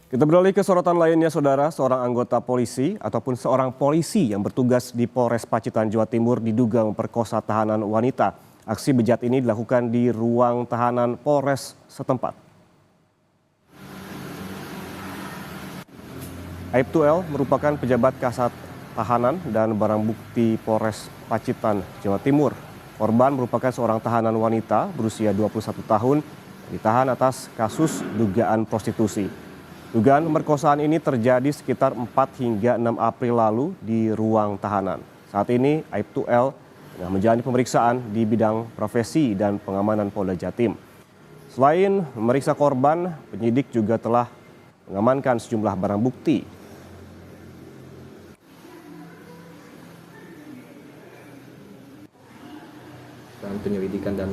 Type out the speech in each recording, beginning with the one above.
Kita beralih ke sorotan lainnya, Saudara. Seorang anggota polisi ataupun seorang polisi yang bertugas di Polres Pacitan, Jawa Timur diduga memperkosa tahanan wanita. Aksi bejat ini dilakukan di ruang tahanan Polres setempat. Aibtu L merupakan pejabat kasat tahanan dan barang bukti Polres Pacitan, Jawa Timur. Korban merupakan seorang tahanan wanita berusia 21 tahun, ditahan atas kasus dugaan prostitusi. Dugaan pemerkosaan ini terjadi sekitar 4 hingga 6 April lalu di ruang tahanan. Saat ini Aibtu L tengah menjalani pemeriksaan di bidang profesi dan pengamanan Polda Jatim. Selain memeriksa korban, penyidik juga telah mengamankan sejumlah barang bukti. Penyelidikan dan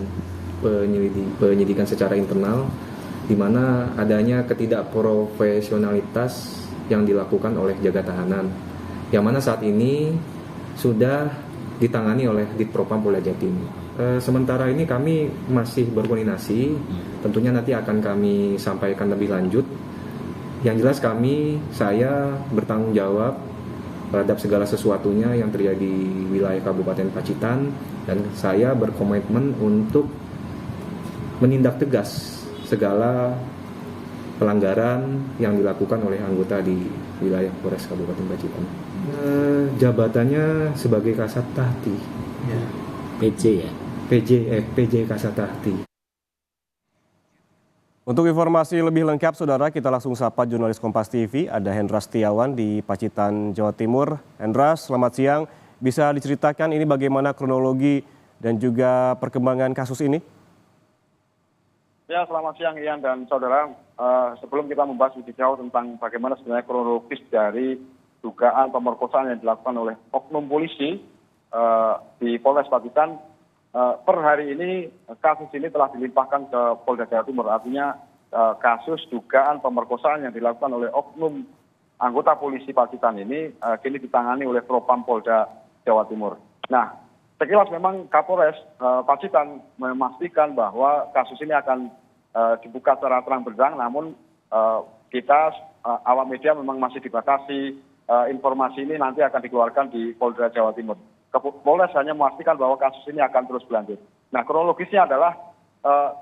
penyidikan secara internal, di mana adanya ketidakprofesionalitas yang dilakukan oleh jaga tahanan, yang mana saat ini sudah ditangani oleh Ditpropam Polda Jatim. Sementara ini kami masih berkoordinasi, tentunya nanti akan kami sampaikan lebih lanjut. Yang jelas saya bertanggung jawab terhadap segala sesuatunya yang terjadi di wilayah Kabupaten Pacitan, dan saya berkomitmen untuk menindak tegas segala pelanggaran yang dilakukan oleh anggota di wilayah Polres Kabupaten Pacitan. Jabatannya sebagai Kasat Tahti. Ya. PJ ya? PJ Kasat Tahti. Untuk informasi lebih lengkap, Saudara, kita langsung sapa jurnalis Kompas TV, ada Hendra Setiawan di Pacitan, Jawa Timur. Hendra, selamat siang. Bisa diceritakan ini bagaimana kronologi dan juga perkembangan kasus ini? Ya, selamat siang Ian dan saudara. Sebelum kita membahas lebih jauh tentang bagaimana sebenarnya kronologis dari dugaan pemerkosaan yang dilakukan oleh oknum polisi di Polres Pacitan, per hari ini kasus ini telah dilimpahkan ke Polda Jawa Timur. Artinya kasus dugaan pemerkosaan yang dilakukan oleh oknum anggota polisi Pacitan ini kini ditangani oleh Propam Polda Jawa Timur. Nah, sekilas memang Kapolres Pacitan memastikan bahwa kasus ini akan dibuka secara terang benderang, namun kita awak media memang masih dibatasi. Informasi ini nanti akan dikeluarkan di Polda Jawa Timur. Polres hanya memastikan bahwa kasus ini akan terus berlanjut. Nah, kronologisnya adalah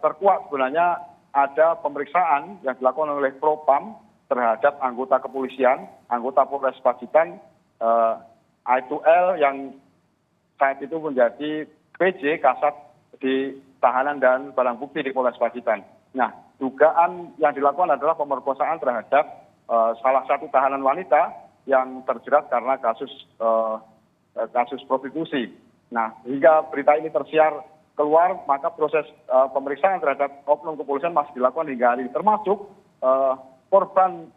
terkuat sebenarnya ada pemeriksaan yang dilakukan oleh Propam terhadap anggota kepolisian, anggota Polres Pacitan, Aibtu L yang saat itu menjadi PJ Kasat di tahanan dan barang bukti di Polres Pacitan. Nah, dugaan yang dilakukan adalah pemerkosaan terhadap salah satu tahanan wanita yang terjerat karena kasus prostitusi. Nah, hingga berita ini tersiar keluar, maka proses pemeriksaan terhadap oknum kepolisian masih dilakukan hingga hari ini, termasuk korban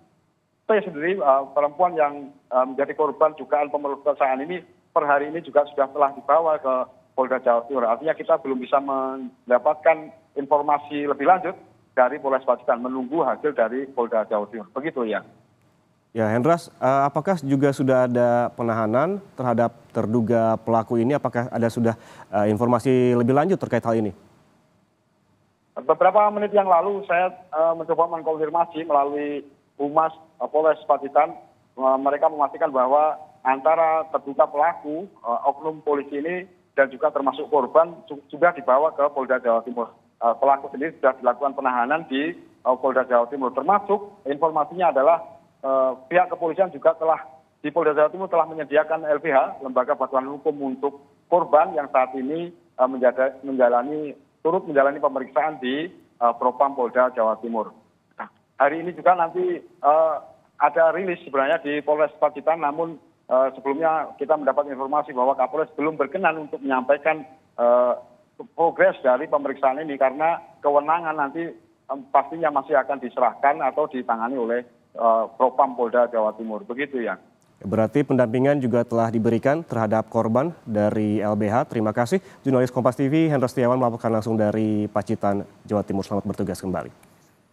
T sendiri, perempuan yang menjadi korban dugaan pemerkosaan ini, per hari ini juga sudah telah dibawa ke Polda Jawa Timur. Artinya kita belum bisa mendapatkan informasi lebih lanjut dari Polres Pacitan, menunggu hasil dari Polda Jawa Timur. Begitu ya. Ya, Hendras, apakah juga sudah ada penahanan terhadap terduga pelaku ini? Apakah ada sudah informasi lebih lanjut terkait hal ini? Beberapa menit yang lalu saya mencoba mengkonfirmasi melalui Humas Polres Pacitan. Mereka memastikan bahwa antara terduga pelaku, oknum polisi ini, dan juga termasuk korban sudah dibawa ke Polda Jawa Timur. Pelaku sendiri sudah dilakukan penahanan di Polda Jawa Timur. Termasuk informasinya adalah pihak kepolisian juga telah di Polda Jawa Timur telah menyediakan LBH, Lembaga Bantuan Hukum untuk Korban, yang saat ini turut menjalani pemeriksaan di Propam Polda Jawa Timur. Nah, hari ini juga nanti ada rilis sebenarnya di Polres Pacitan, namun sebelumnya kita mendapat informasi bahwa Kapolres belum berkenan untuk menyampaikan progres dari pemeriksaan ini karena kewenangan nanti pastinya masih akan diserahkan atau ditangani oleh Propam Polda Jawa Timur. Begitu ya. Berarti pendampingan juga telah diberikan terhadap korban dari LBH. Terima kasih jurnalis Kompas TV Hendra Setiawan melaporkan langsung dari Pacitan, Jawa Timur. Selamat bertugas kembali.